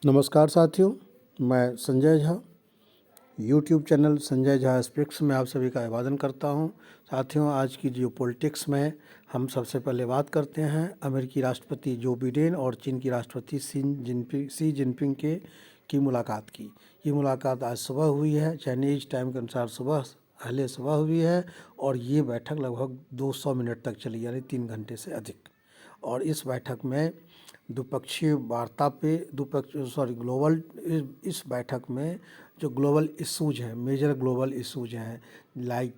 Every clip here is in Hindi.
नमस्कार साथियों, मैं Sanjay Jha YouTube channel Sanjay Jha speaks में आप सभी का अभिवादन करता हूं। साथियों, आज की जियो पॉलिटिक्स में हम सबसे पहले बात करते हैं अमेरिकी राष्ट्रपति जो बिडेन और चीन की राष्ट्रपति शी जिनपिंग की मुलाकात की। ये मुलाकात आज सुबह हुई है, चाइनीज़ टाइम के अनुसार पहले सुबह हुई है और ये बैठक लगभग 200 मिनट तक चली, यानी 3 घंटे से अधिक। और इस बैठक में द्विपक्षीय वार्ता पे ग्लोबल इस बैठक में जो ग्लोबल इश्यूज हैं, मेजर ग्लोबल इश्यूज हैं, लाइक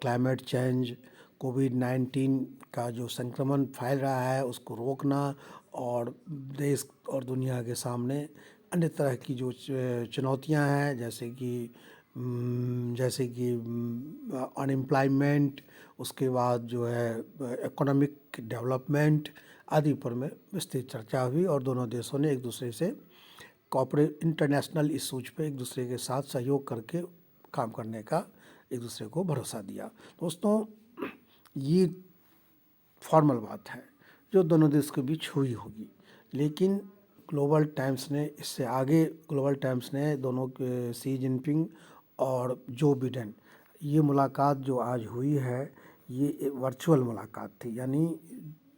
क्लाइमेट चेंज, कोविड-19 का जो संक्रमण फैल रहा है उसको रोकना, और देश और दुनिया के सामने अन्य तरह की जो चुनौतियां हैं, जैसे कि अनएम्प्लॉयमेंट, उसके बाद जो है इकोनॉमिक डेवलपमेंट आदि पर में विस्तृत चर्चा हुई और दोनों देशों ने एक दूसरे से कॉर्पोरेट इंटरनेशनल इश्यूज पे एक दूसरे के साथ सहयोग करके काम करने का एक दूसरे को भरोसा दिया। दोस्तों, ये फॉर्मल बात है जो दोनों देश के बीच हुई होगी, लेकिन ग्लोबल टाइम्स ने दोनों के शी जिनपिंग और जो बिडेन, ये मुलाकात जो आज हुई है ये वर्चुअल मुलाकात थी। यानी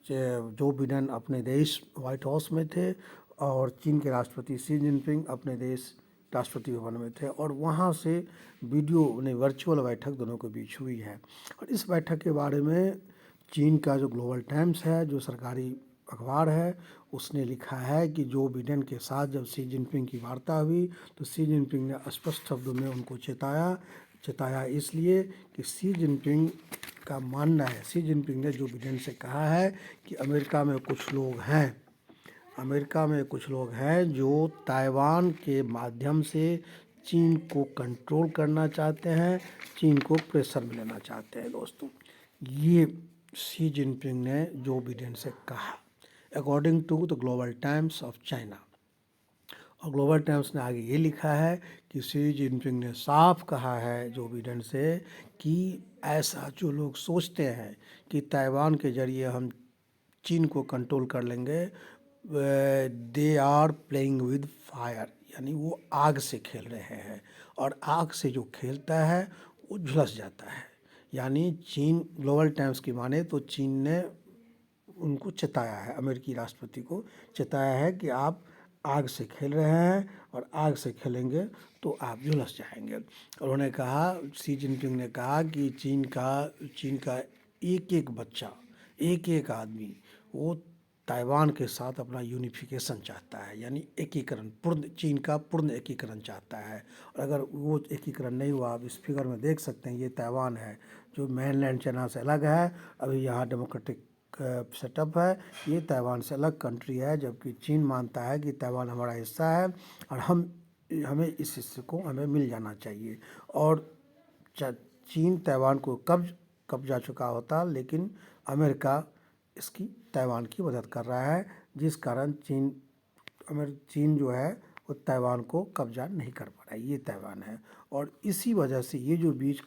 जो बिडेन अपने देश व्हाइट हाउस में थे और चीन के राष्ट्रपति शी जिनपिंग अपने देश राष्ट्रपति भवन में थे, और वहाँ से वर्चुअल बैठक दोनों के बीच हुई है। और इस बैठक के बारे में चीन का जो ग्लोबल टाइम्स है, जो सरकारी अखबार है, उसने लिखा है कि जो बिडेन के साथ जब शी जिनपिंग की वार्ता हुई तो शी जिनपिंग ने स्पष्ट शब्दों में उनको चेताया इसलिए कि शी जिनपिंग ने जो बिडेन से कहा है कि अमेरिका में कुछ लोग हैं जो ताइवान के माध्यम से चीन को कंट्रोल करना चाहते हैं, चीन को प्रेशर में लेना चाहते हैं। दोस्तों, ये शी जिनपिंग ने जो बिडेन से कहा, according to the Global Times of China. और ग्लोबल टाइम्स ने आगे ये लिखा है कि शी जिनपिंग ने साफ कहा है जो बिडेन से कि ऐसा जो लोग सोचते हैं कि ताइवान के जरिए हम चीन को कंट्रोल कर लेंगे, they are playing with fire, यानी वो आग से खेल रहे हैं, और आग से जो खेलता है वो झुलस जाता है। यानी चीन, ग्लोबल टाइम्स की माने तो चीन ने उनको चेताया है, अमेरिकी राष्ट्रपति को चेताया है कि आप आग से खेल रहे हैं और आग से खेलेंगे तो आप झुलस जाएंगे। और उन्होंने कहा, शी जिनपिंग ने कहा कि चीन का एक एक बच्चा, एक एक आदमी वो ताइवान के साथ अपना यूनिफिकेशन चाहता है, यानी चीन का पूर्ण एकीकरण चाहता है। और अगर वो एकीकरण नहीं हुआ, आप इस फिगर में देख सकते हैं, ये ताइवान है जो मेनलैंड चाइना से अलग है, अभी यहाँ डेमोक्रेटिक सेटअप है, ये ताइवान से अलग कंट्री है, जबकि चीन मानता है कि ताइवान हमारा हिस्सा है और हमें इस हिस्से को हमें मिल जाना चाहिए। और चीन ताइवान को कब्जा चुका होता, लेकिन अमेरिका इसकी ताइवान की मदद कर रहा है, जिस कारण चीन जो है वो ताइवान को कब्जा नहीं कर पा रहा है। ये ताइवान है, और इसी वजह से ये जो बीच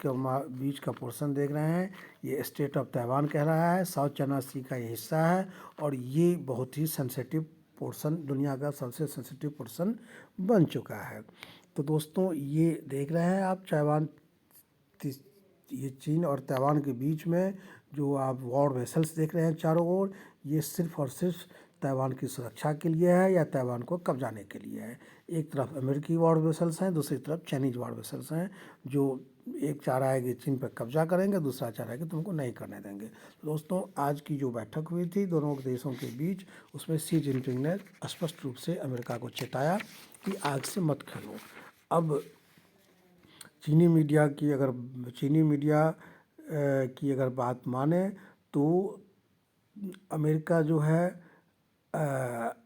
का पोर्शन देख रहे हैं, ये स्टेट ऑफ ताइवान कह रहा है, साउथ चाइना सी का ये हिस्सा है, और ये बहुत ही सेंसिटिव पोर्शन, दुनिया का सबसे सेंसिटिव पोर्शन बन चुका है। तो दोस्तों, ये देख रहे हैं आप ये चीन और ताइवान के बीच में जो आप वॉर वेसल्स देख रहे हैं चारों ओर, ये सिर्फ और सिर्फ ताइवान की सुरक्षा के लिए है या ताइवान को कब्जाने के लिए है। एक तरफ अमेरिकी वॉर वेसल्स हैं, दूसरी तरफ चाइनीज़ वॉर वेसल्स हैं, जो एक चाह रहा है कि चीन पर कब्जा करेंगे, दूसरा चाह रहा है कि तुमको नहीं करने देंगे। तो दोस्तों, आज की जो बैठक हुई थी दोनों देशों के बीच, उसमें शी जिनपिंग ने स्पष्ट रूप से अमेरिका को चेताया कि आग से मत खेलो। अब चीनी मीडिया की अगर बात माने तो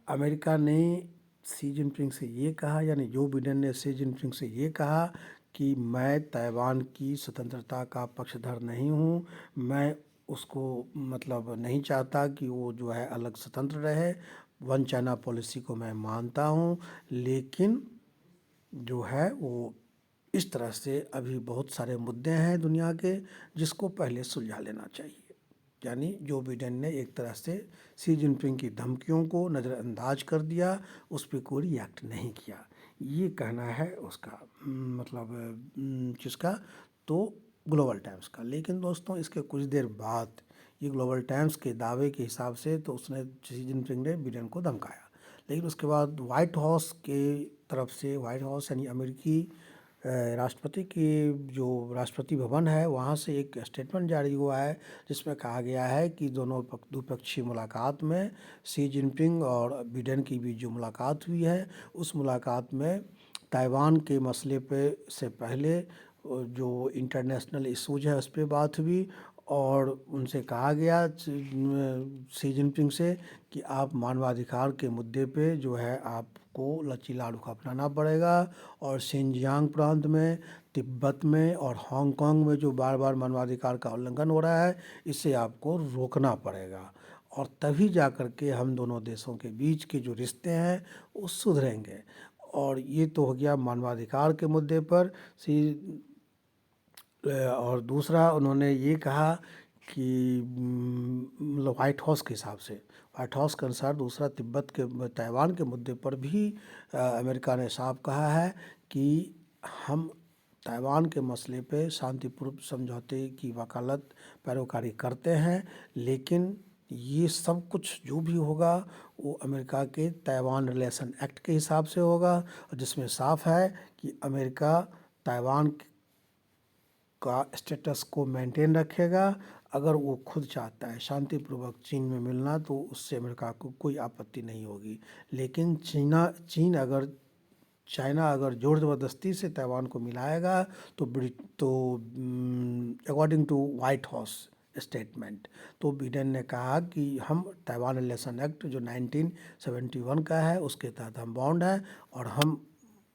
अमेरिका ने शी जिनपिंग से ये कहा, यानी जो बिडेन ने शी जिनपिंग से ये कहा कि मैं ताइवान की स्वतंत्रता का पक्षधर नहीं हूँ, मैं उसको नहीं चाहता कि वो जो है अलग स्वतंत्र रहे, वन चाइना पॉलिसी को मैं मानता हूँ, लेकिन जो है वो इस तरह से अभी बहुत सारे मुद्दे हैं दुनिया के जिसको पहले सुलझा लेना चाहिए। यानी जो बिडेन ने एक तरह से शी जिनपिंग की धमकियों को नज़रअंदाज कर दिया, उस पर कोई रिएक्ट नहीं किया। ये कहना है उसका, मतलब किसका, तो ग्लोबल टाइम्स का। लेकिन दोस्तों इसके कुछ देर बाद ये ग्लोबल टाइम्स के दावे के हिसाब से तो उसने शी जिनपिंग ने बिडेन को धमकाया, लेकिन उसके बाद व्हाइट हाउस के तरफ से, व्हाइट हाउस यानी अमेरिकी राष्ट्रपति की जो राष्ट्रपति भवन है वहाँ से एक स्टेटमेंट जारी हुआ है, जिसमें कहा गया है कि दोनों द्विपक्षीय मुलाकात में शी जिनपिंग और बिडेन की बीच जो मुलाकात हुई है, उस मुलाकात में ताइवान के मसले पे से पहले जो इंटरनेशनल इशूज है उस पर बात हुई, और उनसे कहा गया शी जिनपिंग से कि आप मानवाधिकार के मुद्दे पे जो है आपको लचीला रुख अपनाना पड़ेगा, और शिनजियांग प्रांत में, तिब्बत में और हांगकांग में जो बार बार मानवाधिकार का उल्लंघन हो रहा है, इसे आपको रोकना पड़ेगा, और तभी जा कर के हम दोनों देशों के बीच के जो रिश्ते हैं वो सुधरेंगे। और ये तो हो गया मानवाधिकार के मुद्दे पर और दूसरा उन्होंने ये कहा कि मतलब व्हाइट हाउस के हिसाब से, व्हाइट हाउस के अनुसार दूसरा तिब्बत के ताइवान के मुद्दे पर भी अमेरिका ने साफ कहा है कि हम ताइवान के मसले पे शांतिपूर्व समझौते की वकालत पैरोकारी करते हैं, लेकिन ये सब कुछ जो भी होगा वो अमेरिका के ताइवान रिलेशन एक्ट के हिसाब से होगा, और जिसमें साफ है कि अमेरिका ताइवान का स्टेटस को मेंटेन रखेगा। अगर वो खुद चाहता है शांतिपूर्वक चीन में मिलना तो उससे अमेरिका को कोई आपत्ति नहीं होगी, लेकिन चाइना अगर ज़ोर ज़बरदस्ती से ताइवान को मिलाएगा तो according to White House statement, तो बिडेन ने कहा कि हम ताइवान रिलेशन एक्ट जो 1971 का है उसके तहत हम बाउंड हैं और हम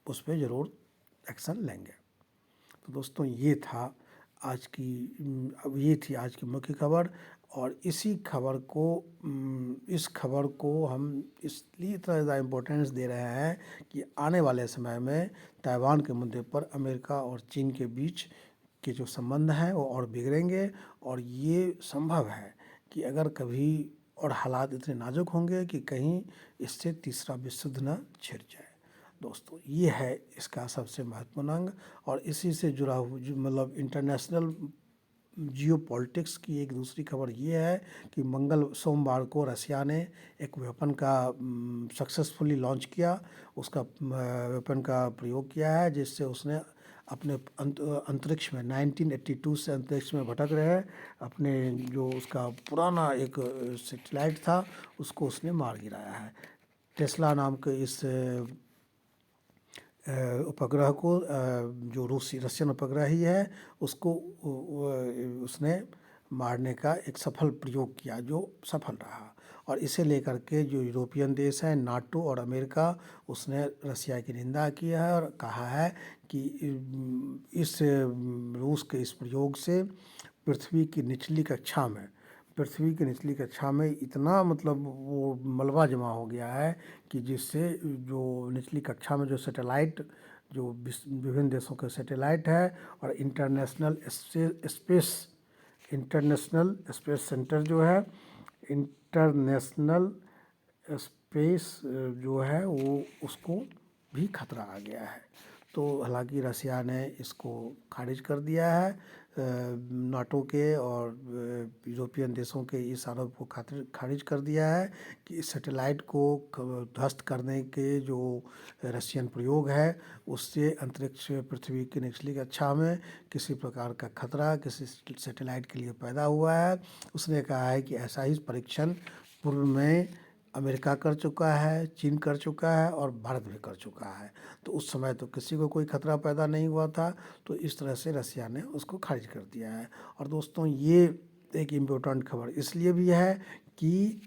उस पर ज़रूर एक्शन लेंगे। तो दोस्तों ये था आज की अब ये थी आज की मुख्य खबर, और इसी खबर को इस खबर को हम इसलिए इतना ज़्यादा इम्पोर्टेंस दे रहे हैं कि आने वाले समय में ताइवान के मुद्दे पर अमेरिका और चीन के बीच के जो संबंध हैं वो और बिगड़ेंगे, और ये संभव है कि अगर कभी और हालात इतने नाजुक होंगे कि कहीं इससे तीसरा विश्व युद्ध न छिड़ जाए। दोस्तों ये है इसका सबसे महत्वपूर्ण अंग, और इसी से जुड़ा हुआ मतलब इंटरनेशनल जियो पॉलिटिक्स की एक दूसरी खबर ये है कि सोमवार को रसिया ने एक वेपन का सक्सेसफुली लॉन्च किया, उसका वेपन का प्रयोग किया है, जिससे उसने अपने अंतरिक्ष में 1982 से अंतरिक्ष में भटक रहे अपने जो उसका पुराना एक सैटेलाइट था उसको उसने मार गिराया है। टेस्ला नाम के इस उपग्रह को जो रशियन उपग्रह ही है उसको उसने मारने का एक सफल प्रयोग किया जो सफल रहा, और इसे लेकर के जो यूरोपियन देश हैं नाटो और अमेरिका उसने रसिया की निंदा की है और कहा है कि इस रूस के इस प्रयोग से पृथ्वी की निचली कक्षा में इतना मतलब वो मलबा जमा हो गया है कि जिससे जो निचली कक्षा में जो सैटेलाइट जो विभिन्न देशों के सैटेलाइट है और इंटरनेशनल स्पेस सेंटर जो है, इंटरनेशनल स्पेस जो है वो उसको भी खतरा आ गया है। तो हालांकि रसिया ने इसको खारिज कर दिया है, नाटो के और यूरोपियन देशों के इस आरोप को खारिज कर दिया है कि इस सैटेलाइट को ध्वस्त करने के जो रशियन प्रयोग है उससे अंतरिक्ष पृथ्वी की निचली कक्षा में किसी प्रकार का खतरा किसी सैटेलाइट के लिए पैदा हुआ है। उसने कहा है कि ऐसा ही परीक्षण पूर्व में अमेरिका कर चुका है, चीन कर चुका है और भारत भी कर चुका है, तो उस समय तो किसी को कोई खतरा पैदा नहीं हुआ था, तो इस तरह से रसिया ने उसको खारिज कर दिया है। और दोस्तों ये एक इम्पोर्टेंट खबर इसलिए भी है कि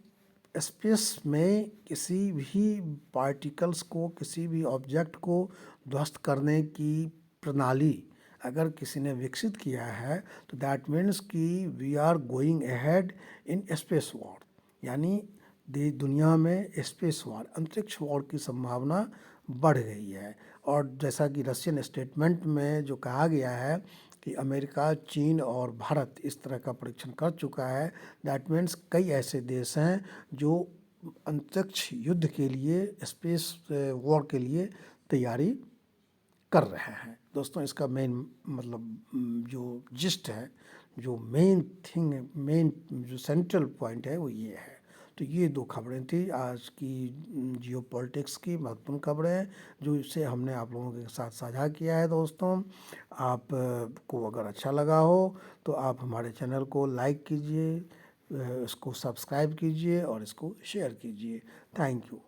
स्पेस में किसी भी पार्टिकल्स को, किसी भी ऑब्जेक्ट को ध्वस्त करने की प्रणाली अगर किसी ने विकसित किया है तो दैट मीन्स कि we are going ahead in space war, यानी दुनिया में स्पेस वॉर, अंतरिक्ष वॉर की संभावना बढ़ गई है। और जैसा कि रशियन स्टेटमेंट में जो कहा गया है कि अमेरिका, चीन और भारत इस तरह का परीक्षण कर चुका है। दैट मीन्स कई ऐसे देश हैं जो अंतरिक्ष युद्ध के लिए, स्पेस वॉर के लिए तैयारी कर रहे हैं। दोस्तों इसका मेन मतलब जो जिस्ट है, जो मेन थिंग, मेन जो सेंट्रल पॉइंट है वो ये है। तो ये दो खबरें थी आज की जियो पॉलिटिक्स की महत्वपूर्ण खबरें, जो इससे हमने आप लोगों के साथ साझा किया है। दोस्तों आप को अगर अच्छा लगा हो तो आप हमारे चैनल को लाइक कीजिए, इसको सब्सक्राइब कीजिए और इसको शेयर कीजिए। Thank you.